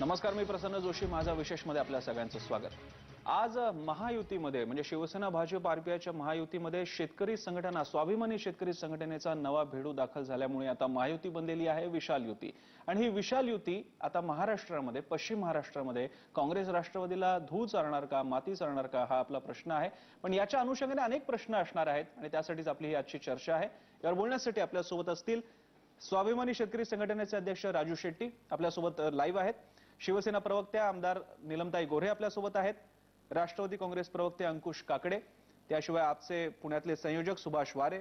नमस्कार, मी प्रसन्न जोशी. माझा विशेषमध्ये आपल्या सगळ्यांचं स्वागत. आज महायुतीमध्ये म्हणजे शिवसेना भाजप आरपीआयच्या महायुतीमध्ये शेतकरी संघटना, स्वाभिमानी शेतकरी संघटनेचा नवा भेडू दाखल झाल्यामुळे आता महायुती बनलेली आहे विशाल युती. आणि ही विशाल युती आता महाराष्ट्रामध्ये, पश्चिम महाराष्ट्रामध्ये काँग्रेस राष्ट्रवादीला धूळ चारणार का, माती चारणार का, हा आपला प्रश्न आहे. पण याच्या अनुषंगाने अनेक प्रश्न असणार आहेत आणि त्यासाठीच आपली ही आजची चर्चा आहे. यावर बोलण्यासाठी आपल्यासोबत असतील स्वाभिमानी शेतकरी संघटनेचे अध्यक्ष राजू शेट्टी आपल्यासोबत लाईव्ह आहेत. शिवसेना प्रवक्त्या आमदार नीलमताई गोऱ्हे आपल्यासोबत आहेत. राष्ट्रवादी काँग्रेस प्रवक्ते अंकुश काकडे, त्याशिवाय आपचे पुण्यातले संयोजक सुभाष वारे,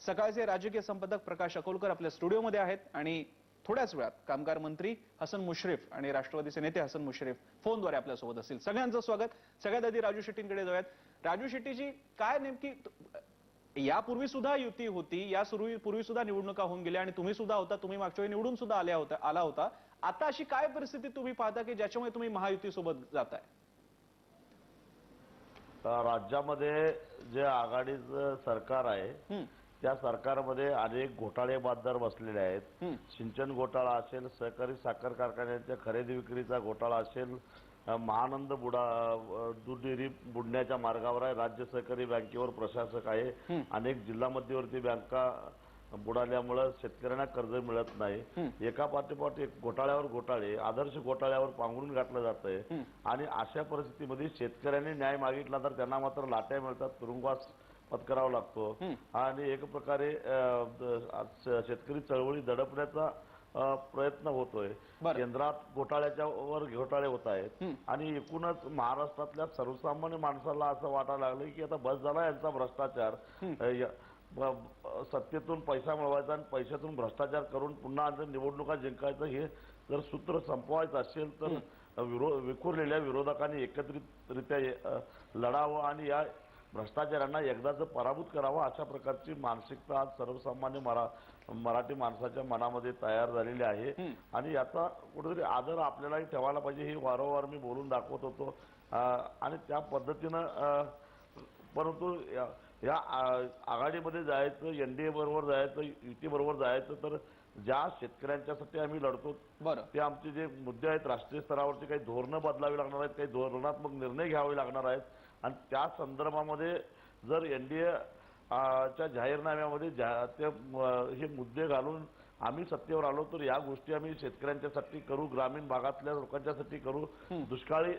सकाळचे राजकीय संपादक प्रकाश अकोलकर आपल्या स्टुडिओमध्ये आहेत आणि थोड्याच वेळात कामगार मंत्री हसन मुश्रीफ आणि राष्ट्रवादीचे नेते हसन मुश्रीफ फोनद्वारे आपल्यासोबत असतील. सगळ्यांचं स्वागत. सगळ्यात आधी राजू शेट्टींकडे जाऊयात. राजू शेट्टीजी, काय नेमकी यापूर्वी सुद्धा युती होती, यापूर्वी सुद्धा निवडणुका होऊन गेल्या आणि तुम्ही सुद्धा होता, तुम्ही मागच्या वेळी निवडून सुद्धा आला होता. आता अशी काय परिस्थिती तुम्ही पाहता की ज्याच्यामुळे तुम्ही महायुतीसोबत जाताय? राज्यामध्ये जे आघाडीचं सरकार आहे त्या सरकारमध्ये अनेक घोटाळे बाददार बसलेले आहेत. सिंचन घोटाळा असेल, सहकारी साखर कारखान्यांच्या खरेदी विक्रीचा घोटाळा असेल, महानंद दूध डेअरी बुडण्याच्या मार्गावर आहे, राज्य सहकारी बँकेवर प्रशासक आहे, अनेक जिल्हा मध्यवर्ती बँका बुडाल्यामुळे शेतकऱ्यांना कर्ज मिळत नाही. एका पाठोपाठ एक घोटाळ्यावर घोटाळे, आदर्श घोटाळ्यावर पांघरून घातलं जातंय. आणि अशा परिस्थितीमध्ये शेतकऱ्यांनी न्याय मागितला तर त्यांना मात्र लाट्या मिळतात, तुरुंगवास पत्करावा लागतो. आणि एक प्रकारे शेतकरी चळवळी दडपण्याचा प्रयत्न होतोय. केंद्रात घोटाळे होत आहेत आणि एकूणच महाराष्ट्रातल्या सर्वसामान्य माणसाला असं वाटायला लागलं की आता बस झाला यांचा भ्रष्टाचार. सत्तेतून पैसा मिळवायचा आणि पैशातून भ्रष्टाचार करून पुन्हा निवडणुका जिंकायचं, हे जर सूत्र संपवायचं असेल तर विखुरलेल्या विरोधकांनी एकत्रितरित्या लढावं आणि या भ्रष्टाचारांना एकदाच पराभूत करावं, अशा प्रकारची मानसिकता आज सर्वसामान्य मराठी माणसाच्या मनामध्ये तयार झालेली आहे. आणि याचा कुठेतरी आदर आपल्यालाही ठेवायला पाहिजे, हे वारंवार मी बोलून दाखवत होतो. आणि त्या पद्धतीनं परंतु या आघाडीमध्ये जायचं, एनडीए बरोबर जायचं, युती बरोबर जायचं तर ज्या शेतकऱ्यांच्यासाठी आम्ही लढतो ते आमचे जे मुद्दे आहेत राष्ट्रीय स्तरावरचे, काही धोरणं बदलावी लागणार आहेत, काही धोरणात्मक निर्णय घ्यावे लागणार आहेत. आणि त्या संदर्भामध्ये जर एनडीए च्या जाहीरनाम्यामध्ये हे मुद्दे घालून आम्ही सत्तेवर आलो तर या गोष्टी आम्ही शेतकऱ्यांच्यासाठी करू, ग्रामीण भागातल्या लोकांच्यासाठी करू, दुष्काळी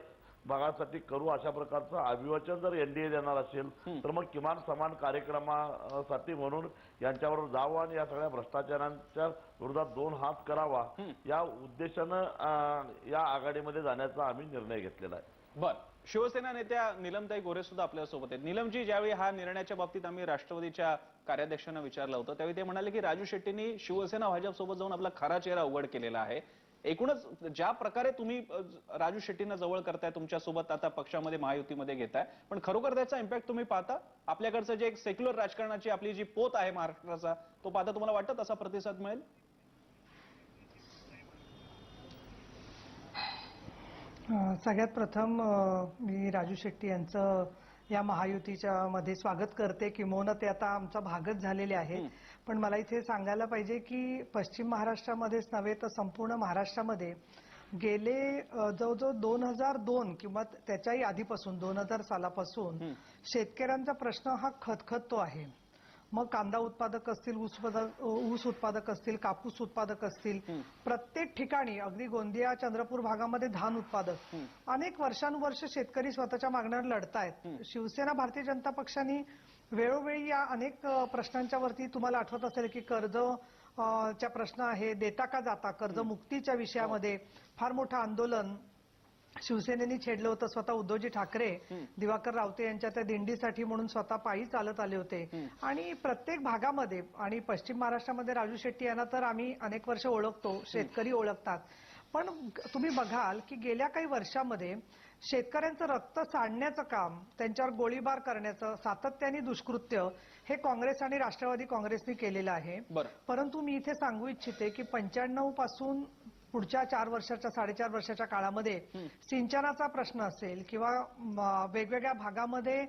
भागासाठी करू, अशा प्रकारचं अभिवाचन जर एनडीए देणार असेल तर मग किमान समान कार्यक्रमासाठी म्हणून यांच्यावर जावं आणि या सगळ्या भ्रष्टाचारांच्या विरोधात दोन हात करावा, या उद्देशानं या आघाडीमध्ये जाण्याचा आम्ही निर्णय घेतलेला आहे. बर, शिवसेना नेत्या नीलमताई गोरे सुद्धा आपल्यासोबत आहेत. नीलमजी, ज्यावेळी हा निर्णयाच्या बाबतीत आम्ही राष्ट्रवादीच्या कार्याध्यक्षांना विचारलं होतं त्यावेळी ते म्हणाले की राजू शेट्टींनी शिवसेना भाजप सोबत जाऊन आपला खरा चेहरा उघड केलेला आहे. एकूणच ज्या प्रकारे तुम्ही राजू शेट्टींना जवळ करताय, तुमच्यासोबत आता पक्षामध्ये महायुतीमध्ये घेताय, पण खरोखर त्याचा इम्पॅक्ट तुम्ही पाहता? आपल्याकडचं जे एक सेक्युलर राजकारणाची आपली जी पोत आहे महाराष्ट्राचा, तो पाहता तुम्हाला वाटतं तसा प्रतिसाद मिळेल? सगळ्यात प्रथम मी राजू शेट्टी यांचं या महायुतीच्या मध्ये स्वागत करते. किंबहुना ते आता आमचा भागच झालेले आहे. पण मला इथे सांगायला पाहिजे की पश्चिम महाराष्ट्रामध्येच नव्हे तर संपूर्ण महाराष्ट्रामध्ये गेले जवळजवळ 2002 किंवा त्याच्याही आधीपासून 2000 सालापासून शेतकऱ्यांचा प्रश्न हा खदखदतो आहे. मग कांदा उत्पादक असतील, ऊस उत्पादक असतील, कापूस उत्पादक असतील, प्रत्येक ठिकाणी अगदी गोंदिया चंद्रपूर भागामध्ये धान उत्पादक, अनेक वर्षानुवर्ष शेतकरी स्वतःच्या मागण्यावर लढतायत. शिवसेना भारतीय जनता पक्षाने वेळोवेळी या अनेक प्रश्नांच्या वरती, तुम्हाला आठवत असेल की कर्ज च्या प्रश्न आहे, देता का जाता, कर्जमुक्तीच्या विषयामध्ये फार मोठं आंदोलन शिवसेनेने छेडलं होतं. स्वतः उद्धवजी ठाकरे दिवाकर रावते यांच्या त्या दिंडीसाठी म्हणून स्वतः पायी चालत आले होते. आणि प्रत्येक भागामध्ये आणि पश्चिम महाराष्ट्रामध्ये राजू शेट्टी यांना तर आम्ही अनेक वर्ष ओळखतो, शेतकरी ओळखतात. पण तुम्ही बघाल की गेल्या काही वर्षामध्ये शेतकऱ्यांचं रक्त सांडण्याचं काम, त्यांच्यावर गोळीबार करण्याचं सातत्याने दुष्कृत्य हे काँग्रेस आणि राष्ट्रवादी काँग्रेसने केलेलं आहे. परंतु मी इथे सांगू इच्छिते की 95 पासून पुढच्या 4 वर्षाच्या 4.5 वर्षाच्या काळामध्ये सिंचनाचा प्रश्न असेल किंवा वेगवेगळ्या भागामध्ये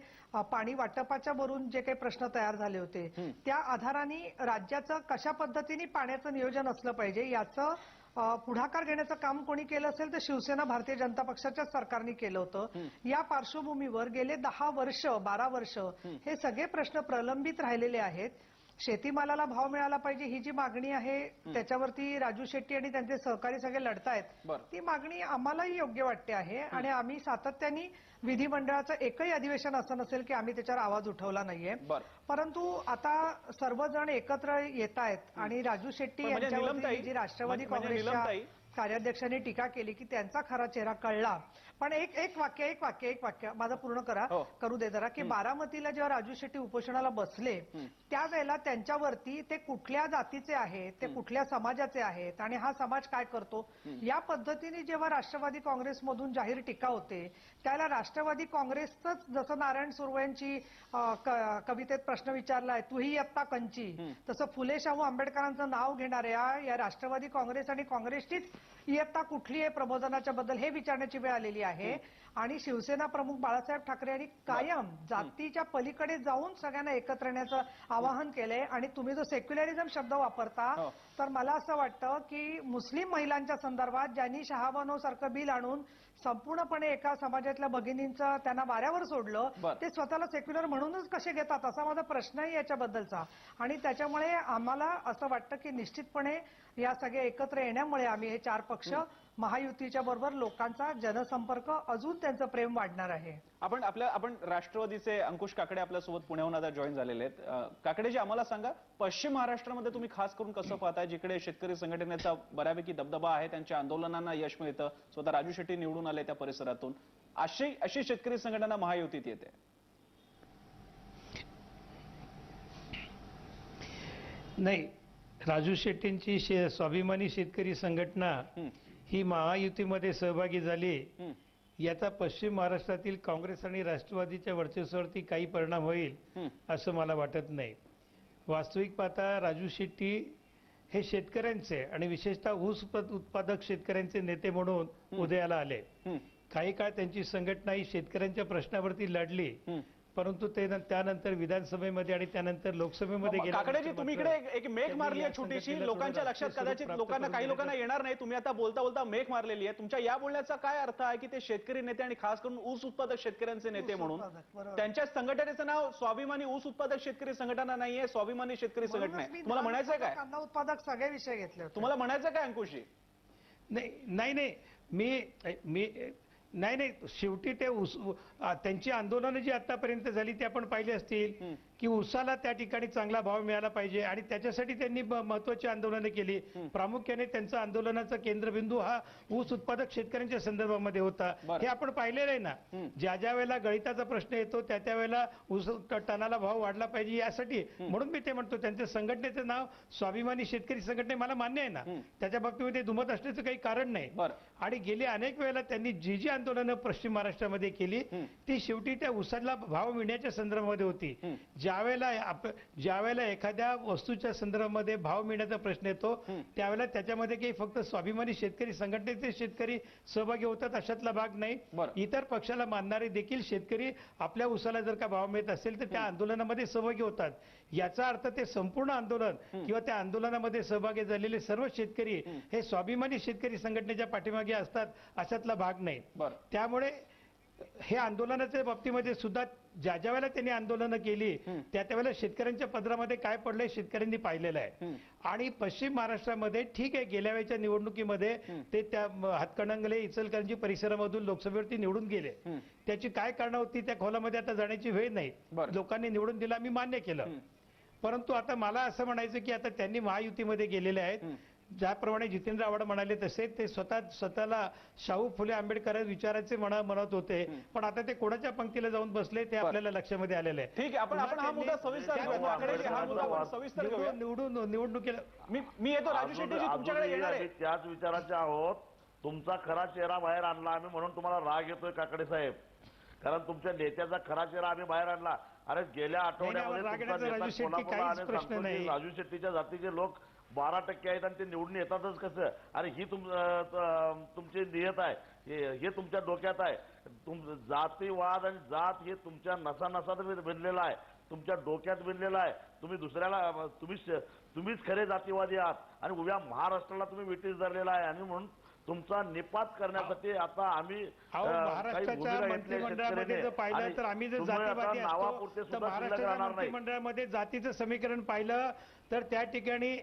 पाणी वाटपाच्या वरून जे काही प्रश्न तयार झाले होते त्या आधाराने राज्याचं कशा पद्धतीने पाण्याचं नियोजन असलं पाहिजे याचं पुढाकार घेण्याचं काम कोणी केलं असेल तर शिवसेना भारतीय जनता पक्षाच्या सरकारने केलं होतं. या पार्श्वभूमीवर गेले 10 वर्ष 12 वर्ष हे सगळे प्रश्न प्रलंबित राहिलेले आहेत. शेतीमालाला भाव मिळाला पाहिजे ही जी मागणी आहे त्याच्यावरती राजू शेट्टी आणि त्यांचे सहकारी सगळे लढतायत. ती मागणी आम्हालाही योग्य वाटते आहे आणि आम्ही सातत्याने विधिमंडळाचं एकही अधिवेशन असं नसेल की आम्ही त्याच्यावर आवाज उठवला नाहीये. परंतु आता सर्वजण एकत्र येत आहेत आणि राजू शेट्टी यांच्यावरती जी राष्ट्रवादी काँग्रेसच्या कार्याध्यक्षांनी टीका केली की त्यांचा खरा चेहरा कळला. पण एक वाक्य माझं पूर्ण करू दे जरा, की बारामतीला जेव्हा राजू शेट्टी उपोषणाला बसले त्यावेळेला त्यांच्यावरती ते कुठल्या जातीचे आहेत, ते कुठल्या समाजाचे आहेत आणि हा समाज काय करतो या पद्धतीने जेव्हा राष्ट्रवादी काँग्रेसमधून जाहीर टीका होते त्याला राष्ट्रवादी काँग्रेसच, जसं नारायण सुर्वेंची कवितेत प्रश्न विचारलाय तूही इयत्ता कंची, तसं फुले शाहू आंबेडकरांचं नाव घेणाऱ्या या राष्ट्रवादी काँग्रेस आणि काँग्रेसचीच इयत्ता कुठली आहे प्रबोधनाच्या बद्दल हे विचारण्याची वेळ आलेली आहे. आणि शिवसेना प्रमुख बाळासाहेब ठाकरे यांनी कायम जातीच्या पलीकडे जाऊन सगळ्यांना एकत्र येण्याचं आवाहन केलंय. आणि तुम्ही जो सेक्युलरिझम शब्द वापरता तर मला असं वाटतं की मुस्लिम महिलांच्या संदर्भात ज्यांनी शहाबानो सारखं बिल आणून संपूर्णपणे एका समाजातल्या भगिनींचं त्यांना वाऱ्यावर सोडलं ते स्वतःला सेक्युलर म्हणूनच कसे घेतात असा माझा प्रश्नही याच्याबद्दलचा. आणि त्याच्यामुळे आम्हाला असं वाटतं की निश्चितपणे या सगळ्या एकत्र येण्यामुळे आम्ही हे 4 पक्ष महायुतीच्या बरोबर लोकांचा जनसंपर्क अजून त्यांचं प्रेम वाढणार आहे. आपण राष्ट्रवादीचे अंकुश काकडे आपल्यासोबत पुण्याहून आता जॉईन झालेले आहेत. काकडेजी, आम्हाला सांगा, पश्चिम महाराष्ट्रामध्ये तुम्ही खास करून कसं पाहताय, जिकडे शेतकरी संघटनेचा बऱ्यापैकी दबदबा आहे, त्यांच्या आंदोलनांना यश मिळतं, स्वतः राजू शेट्टी निवडून आले त्या परिसरातून, अशी शेतकरी संघटना महायुतीत येते? नाही, राजू शेट्टींची स्वाभिमानी शेतकरी संघटना ही महायुतीमध्ये सहभागी झाली याचा पश्चिम महाराष्ट्रातील काँग्रेस आणि राष्ट्रवादीच्या वर्चस्वावरती काही परिणाम होईल असं मला वाटत नाही. वास्तविक पाहता राजू शेट्टी हे शेतकऱ्यांचे आणि विशेषतः ऊस उत्पादक शेतकऱ्यांचे नेते म्हणून उदयाला आले. काही काळ त्यांची संघटना ही शेतकऱ्यांच्या प्रश्नावरती लढली, परंतु ते त्यानंतर विधानसभेमध्ये आणि त्यानंतर लोकसभेमध्ये गेले. काकडेजी, तुम्ही इकडे एक मेघ मारली आहे छोटीशी, लोकांच्या लक्षात कदाचित काही लोकांना येणार नाही. तुम्ही आता बोलता बोलता मेघ मारलेली आहे. तुमच्या या बोलण्याचा काय अर्थ आहे की ते शेतकरी नेते आणि खास करून ऊस उत्पादक शेतकऱ्यांचे नेते म्हणून त्यांच्या संघटनेचं नाव स्वाभिमानी ऊस उत्पादक शेतकरी संघटना नाहीये, स्वाभिमानी शेतकरी संघटना आहे. तुम्हाला म्हणायचंय काय? कांदा उत्पादक सगळे विषय घेतले. तुम्हाला म्हणायचं काय अंकुशजी? नाही, शेवटी ते त्यांची आंदोलनं जी आतापर्यंत झाली ती आपण पाहिली असतील की ऊसाला त्या ठिकाणी चांगला भाव मिळाला पाहिजे आणि त्याच्यासाठी त्यांनी महत्वाची आंदोलनं केली. प्रामुख्याने त्यांचा आंदोलनाचा केंद्रबिंदू हा ऊस उत्पादक शेतकऱ्यांच्या संदर्भामध्ये होता. हे आपण पाहिलेलं आहे ना. ज्या वेळेला गळिताचा प्रश्न येतो त्या वेळेला ऊस टनाला भाव वाढला पाहिजे यासाठी. म्हणून मी ते म्हणतो त्यांच्या संघटनेचं नाव स्वाभिमानी शेतकरी संघटना मला मान्य आहे ना, त्याच्या बाबतीमध्ये दुमत असण्याचं काही कारण नाही. आणि गेली अनेक वेळेला त्यांनी जी आंदोलनं पश्चिम महाराष्ट्रामध्ये केली ती शेवटी त्या ऊसाला भाव मिळण्याच्या संदर्भामध्ये होती. ज्यावेळेला एखाद्या वस्तूच्या संदर्भामध्ये भाव मिळण्याचा प्रश्न येतो त्यावेळेला त्याच्यामध्ये काही फक्त स्वाभिमानी शेतकरी संघटनेचे शेतकरी सहभागी होतात अशातला भाग नाही. इतर पक्षाला मानणारे देखील शेतकरी आपल्या ऊसाला जर का भाव मिळत असेल तर त्या आंदोलनामध्ये सहभागी होतात. याचा अर्थ ते संपूर्ण आंदोलन किंवा त्या आंदोलनामध्ये सहभागी झालेले सर्व शेतकरी हे स्वाभिमानी शेतकरी संघटनेच्या पाठीमागे असतात अशातला भाग नाही. त्यामुळे हे आंदोलनाच्या बाबतीमध्ये सुद्धा ज्या वेळेला त्यांनी आंदोलनं केली त्यावेळेला शेतकऱ्यांच्या पदरामध्ये काय पडलंय शेतकऱ्यांनी पाहिलेलं आहे. आणि पश्चिम महाराष्ट्रामध्ये ठीक आहे, गेल्या वेळेच्या निवडणुकीमध्ये ते त्या हातकणंगले इचलकरंजी परिसरामधून लोकसभेवरती निवडून गेले. त्याची काय कारणं होती त्या खोलामध्ये आता जाण्याची वेळ नाही. लोकांनी निवडून दिला, मी मान्य केलं. परंतु आता मला असं म्हणायचं की आता त्यांनी महायुतीमध्ये गेलेले आहेत. ज्याप्रमाणे जितेंद्र आव्हाड म्हणाले तसे ते स्वतःला शाहू फुले आंबेडकर विचाराचे म्हणत होते, पण आता ते कोणाच्या पंक्तीला जाऊन बसले ते आपल्याला लक्षामध्ये आलेलं आहे. ठीक आहे, आपण हा मुद्दा सविस्तर घेऊया. निवडणुकीला मी येतो राजू शेट्टीजी, तुमच्याकडे येणार आहे. त्याच विचाराचे आहोत. तुमचा खरा चेहरा बाहेर आणला आम्ही म्हणून तुम्हाला राग येतोय काकडे साहेब, कारण तुमच्या नेत्याचा खरा चेहरा आम्ही बाहेर आणला. अरे गेल्या आठवड्यामध्ये राजू शेट्टीच्या जातीचे लोक 12% आहेत आणि ते निवडून येतातच कसं? अरे ही तुमची नियत आहे, हे तुमच्या डोक्यात आहे. जातीवाद आणि जात हे तुमच्या नसानसात भिनलेला आहे. तुमच्या डोक्यात विणलेला आहे. तुम्ही दुसऱ्याला तुम्हीच खरे जातीवादी आहात आणि उभ्या महाराष्ट्राला तुम्ही विटीस धरलेला आहे आणि म्हणून तुमचा निपात करण्यासाठी आता आम्ही महाराष्ट्राच्या मंत्रिमंडळामध्ये जर पाहिलं तर आम्ही जर जातीवादी असतो तर महाराष्ट्राच्या मंत्रिमंडळामध्ये जातीचं समीकरण पाहिलं तर त्या ठिकाणी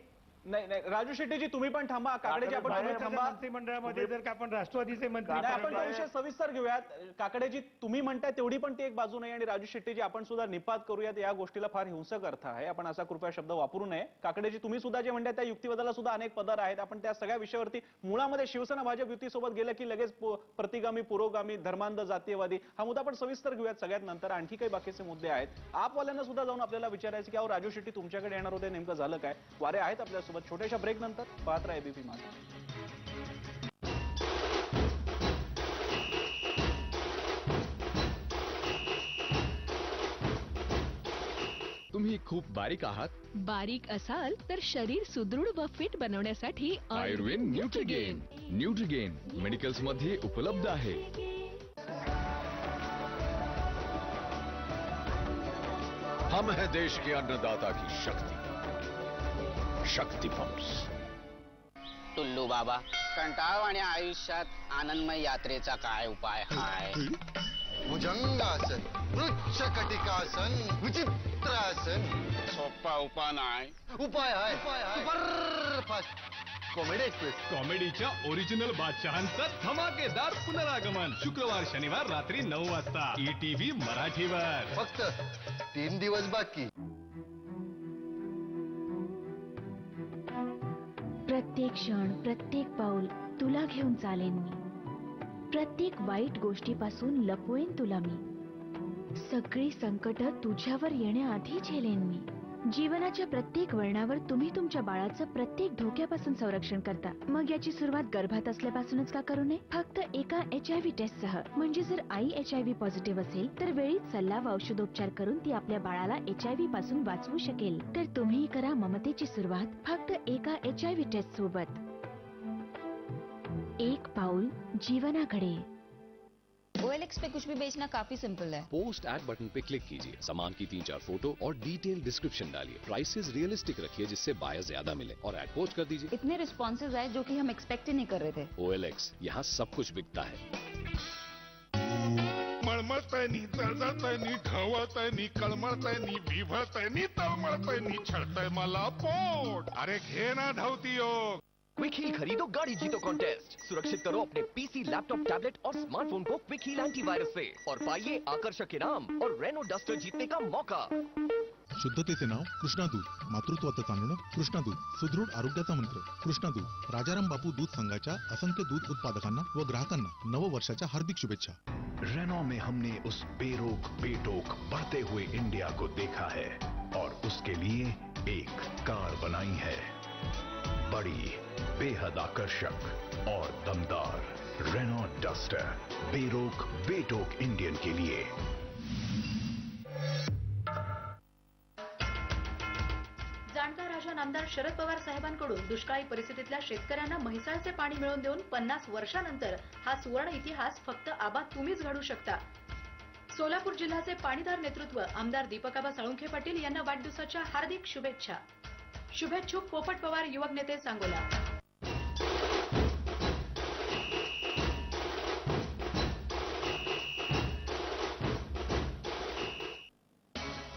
नाही राजू शेट्टीजी तुम्ही पण थांबा. काकडेजी आपण थांबा. मंत्रिमंडळामध्ये जर का आपण राष्ट्रवादीचे मंत्री आपण तो विषय सविस्तर घेऊयात. काकडेजी तुम्ही म्हणताय तेवढी पण ती एक बाजू नाही आणि राजू शेट्टीजी आपण सुद्धा निपात करूयात. या गोष्टीला फार हिंसक अर्थ आहे. आपण असा कृपया शब्द वापरू नये. काकडेजी तुम्ही सुद्धा जे म्हणताय त्या युक्तिवादाला सुद्धा अनेक पदर आहेत. आपण त्या सगळ्या विषयावरती मुळामध्ये शिवसेना भाजप युतीसोबत गेलं की लगेच प्रतिगामी पुरोगामी धर्मांध जातीयवादी हा मुद्दा आपण सविस्तर घेऊयात सगळ्यात नंतर. आणखी काही बाकीचे मुद्दे आहेत. आपवाल्यांना सुद्धा जाऊन आपल्याला विचारायचं की अहो राजू शेट्टी तुमच्याकडे येणार होते नेमकं झालं काय. वारे आहेत आपल्या छोट्याशा ब्रेक नंतर पाहत राहा एबीपी माझा. तुम्ही खूप बारीक आहात. बारीक असाल तर शरीर सुदृढ व फिट बनवण्यासाठी आयुर्वेद न्यूट्रिगेन. न्यूट्रिगेन मेडिकल्स मध्ये उपलब्ध आहे. हम है देश के अन्नदाता की शक्ति. शक्ति पंप्स. टुल्लू बाबा कंटाळवाण्या आयुष्यात आनंदमय यात्रेचा काय उपाय हाय. भुजंगासन, वृक्षकटिकासन, विचित्रासन. सोपा उपाय नाही. उपाय आहे सुपरफास्ट कॉमेडी एक्सप्रेस. कॉमेडीच्या ओरिजिनल बादशहांचं धमाकेदार पुनरागमन शुक्रवार शनिवार रात्री 9 वाजता ETV मराठीवर. फक्त 3 दिवस बाकी. प्रत्येक क्षण प्रत्येक पाऊल तुला घेऊन चालेन मी. प्रत्येक वाईट गोष्टीपासून लपवेन तुला मी. सगळी संकट तुझ्यावर येण्याआधी झेलेन मी. जीवनाच्या प्रत्येक वळणावर तुम्ही तुमच्या बाळाचं प्रत्येक धोक्यापासून संरक्षण करता. मग याची सुरुवात गर्भात असल्यापासूनच का करू नये. फक्त एका HIV टेस्टसह. म्हणजे जर आई HIV पॉझिटिव्ह असेल तर वेळीच सल्ला व औषधोपचार करून ती आपल्या बाळाला HIV पासून वाचवू शकेल. तर तुम्ही करा ममतेची सुरुवात फक्त एका HIV टेस्ट सोबत. एक पाऊल जीवनाकडे. OLX पे कुछ भी बेचना काफी सिंपल है. पोस्ट एड बटन पे क्लिक कीजिए. सामान की 3-4 फोटो और डिटेल डिस्क्रिप्शन डालिए. प्राइसेस रियलिस्टिक रखिए जिससे बायर ज्यादा मिले और एड पोस्ट कर दीजिए. इतने रिस्पॉन्सेज आए जो कि हम एक्सपेक्ट ही नहीं कर रहे थे. OLX यहाँ सब कुछ बिकता है. मळमळतनी जळजळतनी ढवळतनी कळमळतनी बिभळतनी तळमळतनी छळतय मला पोट. अरे घे ना धावती योग. क्विक हील खरीदो गाड़ी जीतो कॉन्टेस्ट. सुरक्षित करो अपने PC, लैपटॉप, टैबलेट और स्मार्टफोन को क्विक हील एंटीवायरस से और पाइए आकर्षक इनाम और रेनो डस्टर जीतने का मौका. शुद्धतेचे नाव कृष्णा दूध. मातृत्वाचं चांदणं कृष्णा दूध. सुदृढ आरोग्याचा मंत्र कृष्णा दूध. राजाराम बापू दूध संघाच्या असंख्य दूध उत्पादकांना व ग्राहकांना नववर्षाच्या हार्दिक शुभेच्छा. रेनो में हमने उस बेरोक बेटोक बढ़ते हुए इंडिया को देखा है और उसके लिए एक कार बनाई है. बड़ी, बेहद आकर्षक और दमदार रेनो डस्टर. बेरोक बेटोक इंडियन के लिए. जाणकार राजा नामदार शरद पवार साहेबांकडून दुष्काळी परिस्थितीतल्या शेतकऱ्यांना म्हैसाळचे पाणी मिळवून देऊन 50 वर्षानंतर हा सुवर्ण इतिहास फक्त आबा तुम्हीच घडू शकता. सोलापूर जिल्ह्याचे पाणीदार नेतृत्व आमदार दीपकाबा साळुंखे पाटील यांना वाढदिवसाच्या हार्दिक शुभेच्छा. शुभेच्छुक पोपट पवार युवक नेते सांगोला.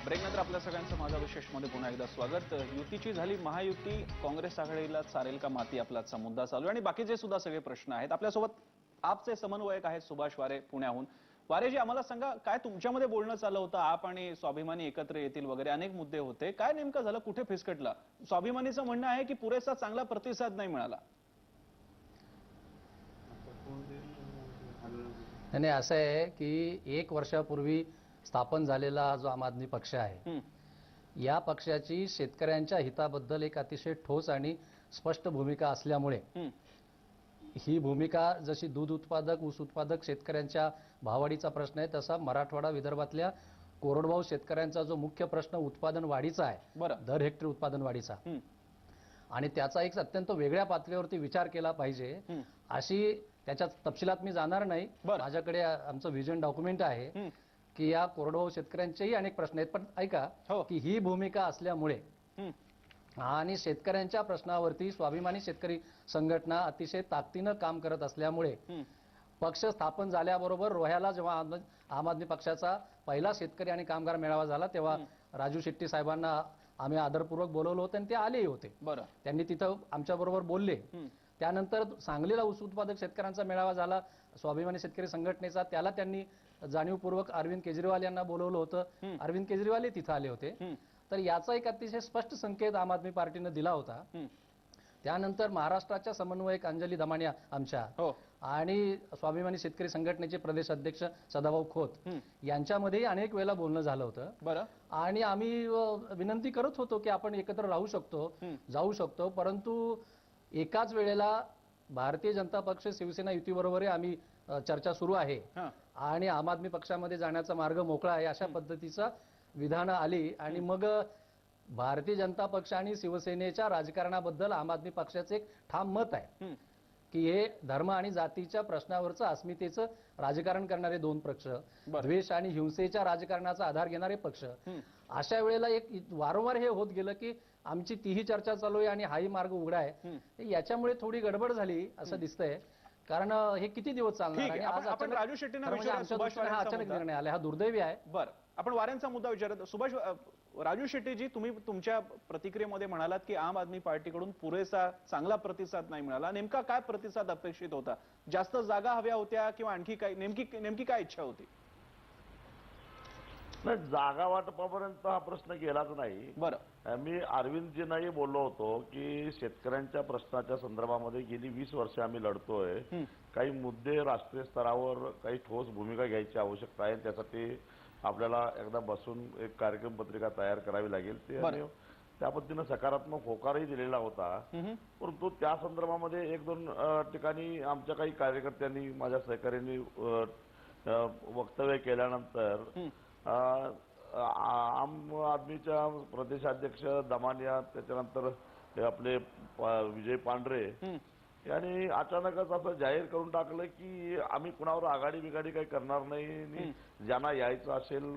ब्रेकनंतर आपल्या सगळ्यांचं माझा विशेषमध्ये पुन्हा एकदा स्वागत. युतीची झाली महायुती, काँग्रेस आघाडीला चालेल का माती, आपला आजचा मुद्दा चालू आहे आणि बाकीचे सुद्धा सगळे प्रश्न आहेत. आपल्यासोबत आपचे समन्वयक आहेत सुभाष वारे पुण्याहून. वारेजी आम्हाला सांगा, काय तुमच्यामध्ये बोलणं चाललं होतं? आप आणि स्वाभिमानी एकत्र येतील वगैरे अनेक मुद्दे होते. काय नेमकं झालं, कुठे फिसकटला? स्वाभिमानीचं म्हणणं आहे की पुरेसा चांगला प्रतिसाद नाही मिळाला. नाही, असं आहे की 1 वर्षापूर्वी स्थापन झालेला जो आम आदमी पक्ष आहे, या पक्षाची शेतकऱ्यांच्या हिताबद्दल एक अतिशय ठोस आणि स्पष्ट भूमिका असल्यामुळे ही भूमिका जशी दूध उत्पादक, ऊस उत्पादक शेतकऱ्यांच्या भाववाढीचा प्रश्न आहे, तसा मराठवाडा विदर्भातल्या कोरडवाहू शेतकऱ्यांचा जो मुख्य प्रश्न उत्पादन वाढीचा आहे, दर हेक्टर उत्पादन वाढीचा, आणि त्याचा एक अत्यंत वेगळ्या पातळीवरती विचार केला पाहिजे अशी, त्याच्या तपशिलात मी जाणार नाही, माझ्याकडे आमचं व्हिजन डॉक्युमेंट आहे, की या कोरडवाहू शेतकऱ्यांचेही अनेक प्रश्न आहेत, पण ऐका की ही भूमिका असल्यामुळे आणि शेतकऱ्यांच्या प्रश्नावरती स्वाभिमानी शेतकरी संघटना अतिशय ताकदीनं काम करत असल्यामुळे पक्ष स्थापन झाल्याबरोबर रोह्याला जेव्हा आम आदमी पक्षाचा पहिला शेतकरी आणि कामगार मेळावा झाला तेव्हा राजू शेट्टी साहेबांना आम्ही आदरपूर्वक बोलवलं होतं आणि ते आलेही होते. त्यांनी तिथं आमच्या बरोबर बोलले. त्यानंतर सांगलीला ऊस उत्पादक शेतकऱ्यांचा मेळावा झाला स्वाभिमानी शेतकरी संघटनेचा, त्याला त्यांनी जाणीवपूर्वक अरविंद केजरीवाल यांना बोलवलं होतं. अरविंद केजरीवाल तिथं आले होते. तर याचा एक अतिशय स्पष्ट संकेत आम आदमी पार्टीनं दिला होता. त्यानंतर महाराष्ट्राच्या समन्वयक अंजली दमानिया आमच्या आणि स्वाभिमानी शेतकरी संघटनेचे प्रदेश अध्यक्ष सदाभाऊ खोत यांच्यामध्येही अनेक वेळेला बोलणं झालं होतं. आणि आम्ही विनंती करत होतो की आपण एकत्र राहू शकतो, जाऊ शकतो, परंतु एकाच वेळेला भारतीय जनता पक्ष शिवसेना युतीबरोबरही आम्ही चर्चा सुरू आहे आणि आम आदमी पक्षामध्ये जाण्याचा मार्ग मोकळा आहे अशा पद्धतीचा विधानं आली. आणि मग भारतीय जनता पक्ष आणि शिवसेनेच्या राजकारणाबद्दल आम आदमी पक्षाचे एक ठाम मत आहे की हे धर्म आणि जातीच्या प्रश्नावरचं अस्मितेचं राजकारण करणारे दोन पक्ष, द्वेष आणि हिंसेच्या राजकारणाचा आधार घेणारे पक्ष, अशा वेळेला एक वारंवार हे होत गेलं की आमची तीही चर्चा चालू आहे आणि हाही मार्ग उघडा आहे. याच्यामुळे थोडी गडबड झाली असं दिसतंय, कारण हे किती दिवस चालणार आणि आज आपण राजू शेट्टींना हा अचानक निर्णय आला, हा दुर्दैवी आहे. बरं, आपण वाऱ्यांचा मुद्दा विचारत सुभाष. राजू शेट्टीजी, तुम्ही तुमच्या प्रतिक्रियेमध्ये म्हणालात की आम आदमी पार्टीकडून पुरेसा चांगला प्रतिसाद नाही मिळाला. नेमका काय प्रतिसाद अपेक्षित होता? जास्त जागा हव्या होत्या किंवा आणखी काय, नेमकी काय इच्छा होती? नाही, जागा वाटपापर्यंत हा प्रश्न गेलाच नाही. बरं, मी अरविंदजींनाही बोललो होतो की शेतकऱ्यांच्या प्रश्नाच्या संदर्भामध्ये गेली 20 वर्ष आम्ही लढतोय. काही मुद्दे राष्ट्रीय स्तरावर काही ठोस भूमिका घ्यायची आवश्यकता आहे. त्यासाठी आपल्याला एकदा बसून एक कार्यक्रम पत्रिका तयार करावी लागेल. ते त्या पद्धतीनं सकारात्मक होकारही दिलेला होता. परंतु त्या संदर्भामध्ये 1-2 ठिकाणी आमच्या काही कार्यकर्त्यांनी, माझ्या सहकार्यांनी वक्तव्य केल्यानंतर आम आदमीच्या प्रदेशाध्यक्ष दमानिया, त्याच्यानंतर आपले विजय पांढरे यांनी अचानकच असं जाहीर करून टाकलं की आम्ही कुणावर आघाडी बिघाडी काही करणार नाही, ज्यांना यायचं असेल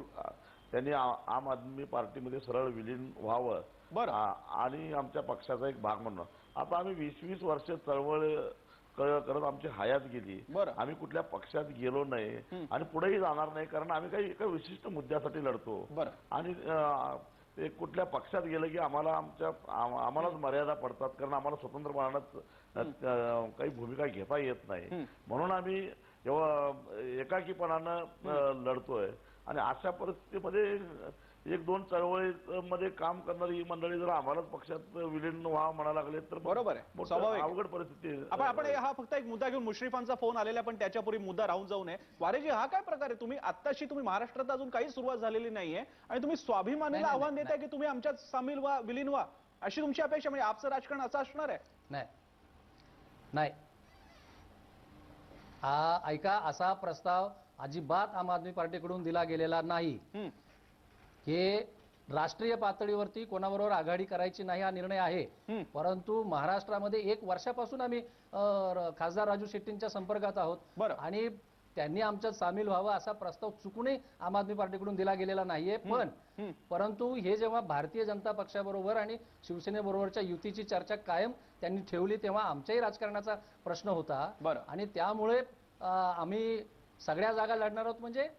त्यांनी आम आदमी पार्टीमध्ये सरळ विलीन व्हावं आणि आमच्या पक्षाचा एक भाग म्हणून. आता आम्ही 20-20 वर्ष चळवळ करत आमची हयात गेली. आम्ही कुठल्या पक्षात गेलो नाही आणि पुढेही जाणार नाही, कारण आम्ही काही एका विशिष्ट मुद्द्यासाठी लढतो. आणि ते कुठल्या पक्षात गेलं की आम्हालाच मर्यादा पडतात, कारण आम्हाला स्वतंत्रपणानं काही भूमिका घेता येत नाही. म्हणून आम्ही एकाकीपणानं लढतोय. आणि अशा परिस्थितीमध्ये 1-2 चळवळीमध्ये काम करणारी मंडळी जर आम्हालाच पक्षात विलीन व्हा म्हणा लागले तर बरोबर आहे, स्वाभाविक अवघड परिस्थिती. आपण हा फक्त एक मुद्दा घेऊन, मुश्रीफांचा फोन आलेला पण त्याच्यापूर्वी मुद्दा राहून जाऊ नये. वारेजी, हा काय प्रकार आहे? तुम्ही महाराष्ट्रात अजून काही सुरुवात झालेली नाहीये आणि तुम्ही स्वाभिमानीला आव्हान देताय की तुम्ही आमच्यात सामील व्हा, विलीन व्हा, अशी तुमची अपेक्षा? म्हणजे आपचं राजकारण असं असणार आहे? नाही. ऐका, असा प्रस्ताव अजिबात आम आदमी पार्टीकडून दिला गेलेला नाही. हे राष्ट्रीय पातळीवरती कोणाबरोबर आघाडी करायची नाही हा निर्णय आहे. परंतु महाराष्ट्रामध्ये 1 वर्षापासून आम्ही खासदार राजू शेट्टींच्या संपर्कात आहोत आणि त्यांनी आमच्यात सामील व्हावं असा प्रस्ताव चुकूनही आम आदमी पार्टीकडून दिला गेलेला नाहीये. परंतु हे जेव्हा भारतीय जनता पक्षाबरोबर आणि शिवसेनेबरोबरच्या युतीची चर्चा कायम त्यांनी ठेवली तेव्हा आमच्याही राजकारणाचा प्रश्न होता आणि त्यामुळे आम्ही सगळ्या जागा लढणार आहोत, म्हणजे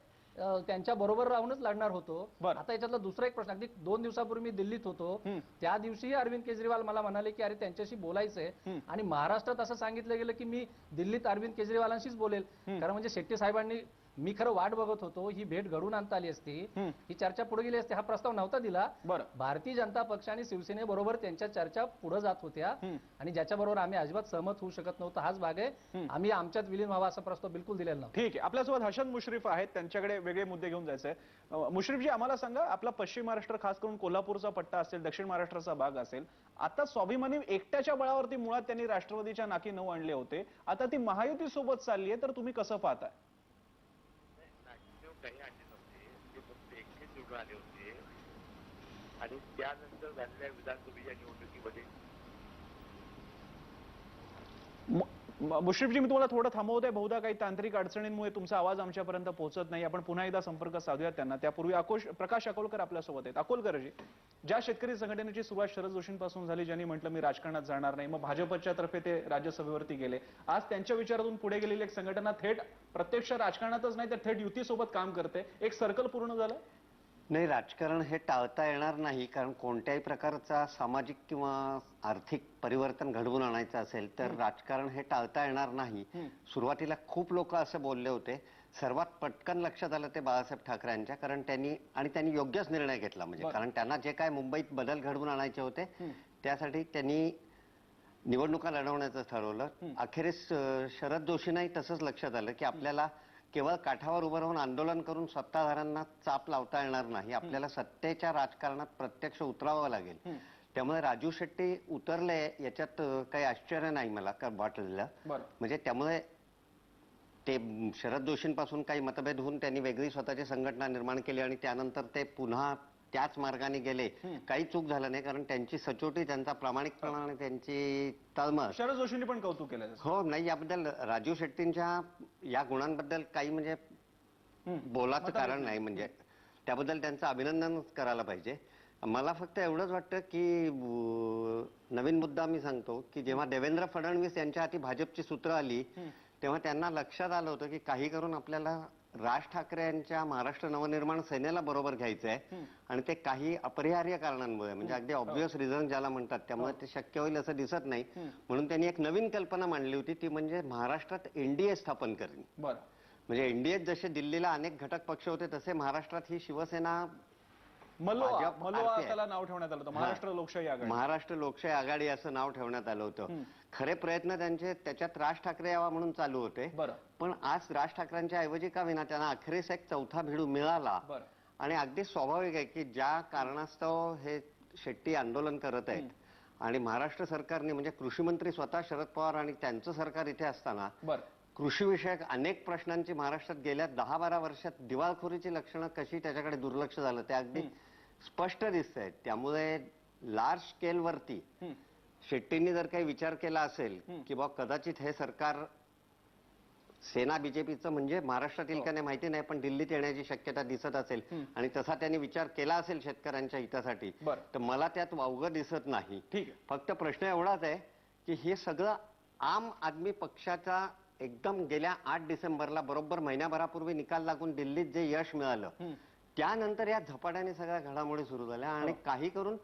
त्यांच्या बरोबर राहूनच लढणार होतो. आता याच्यातला दुसरा एक प्रश्न, अगदी 2 दिवसापूर्वी मी दिल्लीत होतो, त्या दिवशी अरविंद केजरीवाल मला म्हणाले की अरे त्यांच्याशी बोलायचंय आणि महाराष्ट्रात असं सांगितलं गेलं की मी दिल्लीत अरविंद केजरीवालांशीच बोलेल. कारण म्हणजे शेट्टी साहेबांनी, मी खरं वाट बघत होतो, ही भेट घडून आणता आली असती, ही चर्चा पुढे गेली असती. हा प्रस्ताव नव्हता दिला. भारतीय जनता पक्ष आणि शिवसेनेबरोबर त्यांच्या चर्चा पुढे जात होत्या आणि ज्याच्याबरोबर आम्ही अजिबात सहमत होऊ शकत नव्हतो हाच भाग आहे. आम्ही आमच्यात विलीन व्हावा असा प्रस्ताव बिलकुल दिलेला नव्हता. ठीक आहे, आपल्यासोबत हसन मुश्रीफ आहेत, त्यांच्याकडे वेगळे मुद्दे घेऊन जायचंय. मुश्रीफजी, आम्हाला सांगा, आपला पश्चिम महाराष्ट्र, खास करून कोल्हापूरचा पट्टा असेल, दक्षिण महाराष्ट्राचा भाग असेल, आता स्वाभिमानी एकट्याच्या बळावरती मुळात त्यांनी राष्ट्रवादीच्या नाकी 9 आणले होते, आता ती महायुती सोबत चालली आहे, तर तुम्ही कसं पाहताय? काही आणले नव्हते, ते फक्त एकटे निवडून आले होते आणि त्यानंतर झालेल्या विधानसभेच्या निवडणुकीमध्ये मुश्रीफजी, मी तुम्हाला थोडं थांबवतोय. बहुधा काही तांत्रिक अडचणींमुळे तुमचा आवाज आमच्यापर्यंत पोहोचत नाही. आपण पुन्हा एकदा संपर्क साधूयात त्यांना. त्यापूर्वी प्रकाश अकोलकर आपल्यासोबत आहेत. अकोलकरजी, ज्या शेतकरी संघटनेची सुरुवात शरद जोशींपासून झाली, ज्यांनी म्हटलं मी राजकारणात जाणार नाही, मग भाजपच्या तर्फे ते राज्यसभेवरती गेले, आज त्यांच्या विचारातून पुढे गेलेली एक संघटना थेट प्रत्यक्ष राजकारणातच नाही तर थेट युतीसोबत काम करते. एक सर्कल पूर्ण झालं. नाही, राजकारण हे टाळता येणार नाही, कारण कोणत्याही प्रकारचा सामाजिक किंवा आर्थिक परिवर्तन घडवून आणायचं असेल तर राजकारण हे टाळता येणार नाही. सुरुवातीला खूप लोक असं बोलले होते. सर्वात पटकन लक्षात आलं ते बाळासाहेब ठाकरेंच्या, कारण त्यांनी योग्यच निर्णय घेतला. म्हणजे कारण त्यांना जे काय मुंबईत बदल घडवून आणायचे होते त्यासाठी त्यांनी निवडणुका लढवण्याचं ठरवलं. अखेरीस शरद जोशींनाही तसंच लक्षात आलं की आपल्याला केवळ काठावर उभं राहून आंदोलन करून सत्ताधाऱ्यांना चाप लावता येणार नाही. आपल्याला सत्तेच्या राजकारणात प्रत्यक्ष उतरावं लागेल. त्यामुळे राजू शेट्टी उतरले याच्यात काही आश्चर्य नाही मला वाटलेलं. म्हणजे त्यामुळे ते शरद जोशींपासून काही मतभेद होऊन त्यांनी वेगळी स्वतःची संघटना निर्माण केली आणि त्यानंतर ते पुन्हा त्याच मार्गाने गेले. काही चूक झालं नाही, कारण त्यांची सचोटी, त्यांचा प्रामाणिकपणा आणि त्यांची तळमळ. शरद जोशींनी पण कौतुक केलं. हो, नाही, याबद्दल राजू शेट्टींच्या या गुणांबद्दल काही म्हणजे बोलाचं कारण नाही. म्हणजे त्याबद्दल त्यांचं अभिनंदनच करायला पाहिजे. मला फक्त एवढंच वाटतं की नवीन मुद्दा मी सांगतो की जेव्हा देवेंद्र फडणवीस यांच्या हाती भाजपची सूत्र आली तेव्हा त्यांना लक्षात आलं होतं की काही करून आपल्याला राज ठाकरे यांच्या महाराष्ट्र नवनिर्माण सेनेला बरोबर घ्यायचं आहे आणि ते काही अपरिहार्य कारणांमुळे, म्हणजे अगदी ऑब्व्हियस रिझन ज्याला म्हणतात, त्यामुळे ते शक्य होईल असं दिसत नाही. म्हणून त्यांनी एक नवीन कल्पना मांडली होती, ती म्हणजे महाराष्ट्रात एनडीए स्थापन करणे. म्हणजे एनडीएत जसे दिल्लीला अनेक घटक पक्ष होते तसे महाराष्ट्रात ही शिवसेना, मलोआ त्याला नाव ठेवण्यात आलं होतं, महाराष्ट्र लोकशाही आघाडी. महाराष्ट्र लोकशाही आघाडी असं नाव ठेवण्यात आलं होतं. खरे प्रयत्न त्यांचे त्याच्यात राज ठाकरे यावा म्हणून चालू होते. पण आज राज ठाकरेंच्या ऐवजी का विना त्यांना अखेरीस एक चौथा भिडू मिळाला. आणि अगदी स्वाभाविक आहे की ज्या कारणास्तव हे शेट्टी आंदोलन करत आहेत आणि महाराष्ट्र सरकारने, म्हणजे कृषी मंत्री स्वतः शरद पवार आणि त्यांचं सरकार इथे असताना कृषी विषयक अनेक प्रश्नांची महाराष्ट्रात गेल्या 10-12 वर्षात दिवाळखोरीची लक्षणं कशी त्याच्याकडे दुर्लक्ष झालं ते अगदी स्पष्ट दिसत आहेत. त्यामुळे लार्ज स्केलवरती शेट्टींनी जर काही विचार केला असेल की बाबा कदाचित हे सरकार सेना बीजेपीचं म्हणजे महाराष्ट्रातील का नाही माहिती नाही, पण दिल्लीत येण्याची शक्यता दिसत असेल आणि तसा त्यांनी विचार केला असेल शेतकऱ्यांच्या हितासाठी, तर मला त्यात वावगं दिसत नाही. फक्त प्रश्न एवढाच आहे की हे सगळं आम आदमी पक्षाचा एकदम गेल्या 8 डिसेंबरला बरोबर महिन्याभरापूर्वी निकाल लागून दिल्लीत जे यश मिळालं त्यानंतर या झपाट्याने सगळ्या घडामोडी सुरू झाल्या आणि काही करून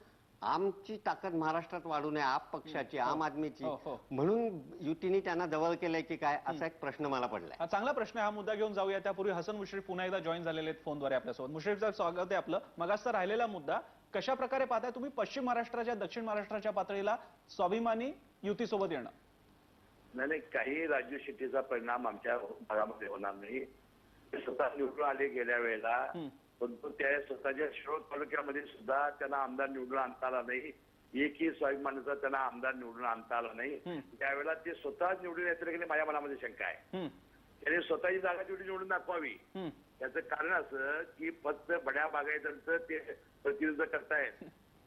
आमची ताकद महाराष्ट्रात वाढू नये, आप पक्षाची, आम आदमीची, म्हणून युतीने त्यांना जवळ केलंय की काय, असा एक प्रश्न मला पडलाय. चांगला प्रश्न आहे. हा मुद्दा घेऊन जाऊया. त्यापूर्वी हसन मुश्रीफ पुन्हा एकदा जॉईन झालेले आहेत फोनद्वारे आपल्यासोबत. मुश्रीफ साहेब, स्वागत आहे आपलं. मगाचा राहिलेला मुद्दा कशा प्रकारे पाहताय तुम्ही पश्चिम महाराष्ट्राच्या, दक्षिण महाराष्ट्राच्या पातळीला स्वाभिमानी युतीसोबत येणं? नाही, काही राजू शेट्टीचा परिणाम आमच्या भागामध्ये होणार नाही. स्वतः निवडून आले गेल्या वेळेला, परंतु त्या स्वतःच्या शिरोळ तालुक्यामध्ये सुद्धा त्यांना आमदार निवडून आणता आला नाही. एकही स्वाभिमानाचा त्यांना आमदार निवडून आणता आला नाही. त्यावेळेला ते स्वतः निवडून येतील की माझ्या मनामध्ये शंका आहे. त्याने स्वतःची जागा तेवढी निवडून दाखवावी. त्याचं कारण असं की फक्त बड्या बागायतांचं ते प्रतिनिधित्व करतायत.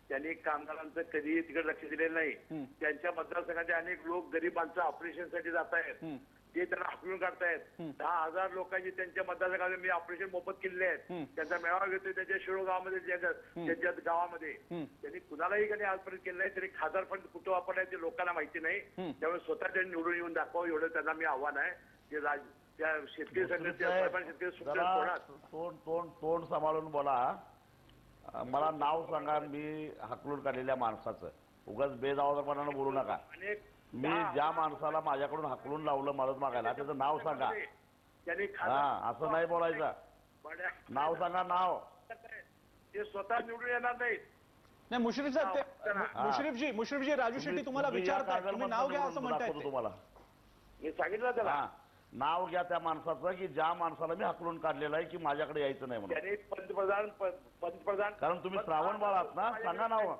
त्यांनी कामगारांचं कधीही तिकडे लक्ष दिलेलं नाही. त्यांच्या मतदारसंघाचे अनेक लोक गरिबांचं ऑपरेशनसाठी जात आहेत, ते त्यांना हाकलून काढतायत. 10,000 लोकांची त्यांच्या मतदारसंघामध्ये मी ऑपरेशन मोफत केलेले आहेत. त्यांचा मेळावा घेतोय त्याच्या शिरोळ गावामध्ये, त्यांच्या गावामध्ये. त्यांनी कुणालाही कधी आजपर्यंत केलं नाही. त्यांनी खासदार फंड कुठं वापरण्याचे लोकांना माहिती नाही. त्यामुळे स्वतः त्यांनी निवडून येऊन दाखवावं एवढं त्यांना मी आव्हान आहे. ते त्या शेतकरी संघटनेचे तोंड सांभाळून बोला. मला नाव सांगा मी हाकलून काढलेल्या माणसाचं. उगाच बेजबाबदारपणानं बोलू नका. मी ज्या माणसाला माझ्याकडून हाकलून लावलं मदत मागायला त्याचं नाव सांगा. हा, असं नाही बोलायचं. नाव सांगा, नाव. ते स्वतः निवडून येणार नाही. नाही मुश्रीफ साहेब, मुश्रीफजी राजू शेट्टी तुम्हाला विचारतात, तुम्ही नाव घ्या असं म्हणताय तुम्हाला. मी सांगितलं त्याला नाव घ्या त्या माणसाचं की ज्या माणसाला मी हाकलून काढलेलं आहे की माझ्याकडे यायचं नाही म्हणून. पंतप्रधान कारण तुम्ही श्रावण बाळ आहात ना, सांगा नाव.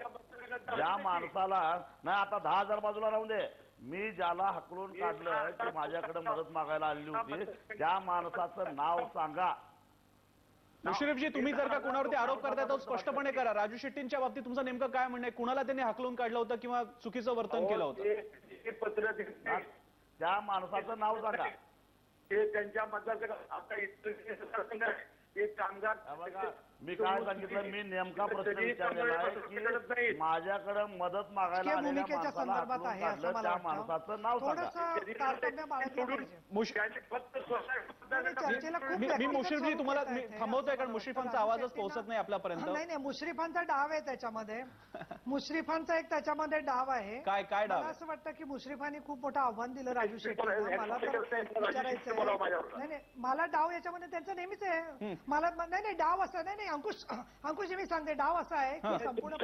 ज्या माणसाला नाही, आता 10,000 बाजूला राहून दे, मी ज्याला हाकलून काढलं की माझ्याकडे मदत मागायला आलेली होती त्या माणसाचं नाव सांगा. मुश्रीफजी, तुम्ही जर का कोणावरती आरोप करताय तर स्पष्टपणे करा. राजू शेट्टींच्या बाबतीत तुमचं नेमकं काय म्हणणं आहे? कुणाला त्यांनी हाकलून काढलं होतं किंवा चुकीचं वर्तन केलं होतं? त्या माणसाचं नाव सांगा. ते त्यांच्या मतदारसंघात आता मतदारसंघ एक कामगार. मी काय सांगितलं, मी नेमका प्रश्न विचारलेला आहे की माझ्याकडे मदत मागायला आलेल्या माणसाला हाकलून काढलं, त्या माणसाचं नाव मी मुश्रीफजी तुम्हाला थांबवतोय कारण मुश्रीफांचा आवाजच पोहोचत नाही आपल्यापर्यंत. नाही मुश्रीफांचा डाव आहे त्याच्यामध्ये. मुश्रीफांचा एक त्याच्यामध्ये डाव आहे. काय डाव? मला असं वाटतं की मुश्रीफांनी खूप मोठं आव्हान दिलं राजू शेट्टीला. मला तर विचारायचं नाही मला डाव याच्यामध्ये त्यांचं नेहमीच आहे. मला नाही डाव असं नाही अंकुश मी सांगते डाव असा आहे की संपूर्ण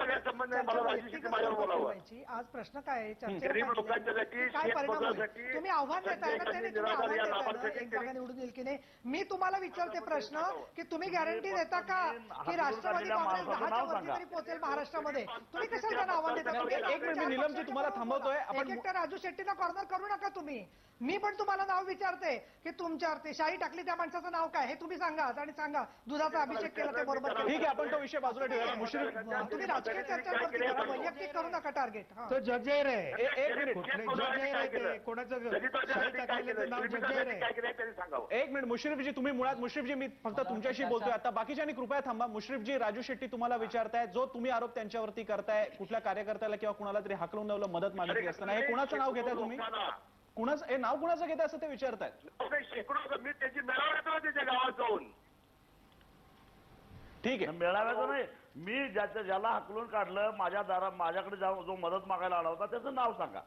आज प्रश्न काय आहे काय परिणाम होईल. तुम्ही आव्हान देताय ना त्याने तुम्ही आव्हान देताय एक जागा निवडून येईल की नाही. मी तुम्हाला विचारते प्रश्न की तुम्ही गॅरंटी देता का की राष्ट्रवादी काँग्रेस 10च्या वरती तरी पोहोचेल महाराष्ट्रामध्ये. तुम्ही कशाला त्यांना आव्हान देता. एक मिनिट निलमजी तुम्हाला थांबवतोय. आपण एकटं राजू शेट्टीला कॉर्नर करू नका तुम्ही. मी पण तुम्हाला नाव विचारते की तुमच्यावरती शाही टाकली त्या माणसाचं नाव काय हे तुम्ही सांगा आणि सांगा दुधाचा अभिषेक केला ते बरोबर. ठीक आहे आपण तो विषय बाजूला ठेवूया. तुम्ही राजकीय चर्चावरती करा वैयक्तिक करू नका टार्गेट. तो जगजाहीर आहे. एक मिनिट जगजाहीर आहे ते कोणाचं शाही टाकलेलं नाव जगजाहीर आहे. एक मिनिट मुश्रीफजी तुम्ही मुळात मुश्रीफजी मी फक्त तुमच्याशी बोलतोय आता. बाकीच्यांनी कृपया थांबा. मुश्रीफजी राजू शेट्टी तुम्हाला विचारताय जो तुम्ही आरोप त्यांच्यावरती करताय कुठल्या कार्यकर्त्याला किंवा कुणाला तरी हाकलून लावलं मदत मागितली असताना हे कुणाचं नाव घेताय तुम्ही. कुणाचं हे नाव कुणाचं घेताय असं ते विचारतायत. मी त्याची मेळाव्यात त्याच्या गावात जाऊन. ठीक आहे मेळाव्याचं नाही. मी ज्याला हाकलून काढलं माझ्याकडे जो मदत मागायला आला होता त्याचं नाव सांगा.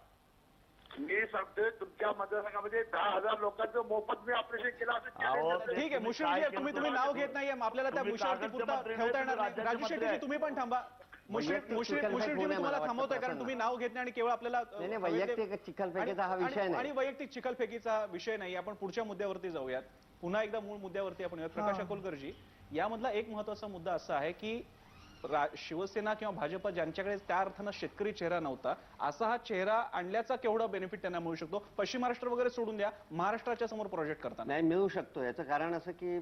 मी सांगतोय तुमच्या मतदारसंघामध्ये 10,000 लोकांचं मोफत मी ऑपरेशन केलं असं. ठीक आहे मुश्रीफजी तुम्ही नाव घेत नाहीये आपल्याला त्या विषयावरती पुरता ठेवता येणार नाही. राजू शेट्टीजी तुम्ही पण थांबा. मुश्रीफजी तुम्हाला थांबवतोय कारण तुम्ही नाव घेत नाही आणि केवळ आपल्याला वैयक्तिक चिखलफेकीचा हा विषय नाही आणि वैयक्तिक चिखलफेकीचा विषय नाही. आपण पुढच्या मुद्द्यावरती जाऊयात. पुन्हा एकदा मूळ मुद्द्यावरती आपण येऊयात. प्रकाश अकोलकरजी यामधला एक महत्वाचा मुद्दा असा आहे की शिवसेना किंवा भाजप ज्यांच्याकडे त्या अर्थानं शेतकरी चेहरा नव्हता असा हा चेहरा आणल्याचा केवढा बेनिफिट त्यांना मिळू शकतो. पश्चिम महाराष्ट्र वगैरे सोडून द्या महाराष्ट्राच्या समोर प्रोजेक्ट करताना नाही मिळू शकतो. याचं कारण असं की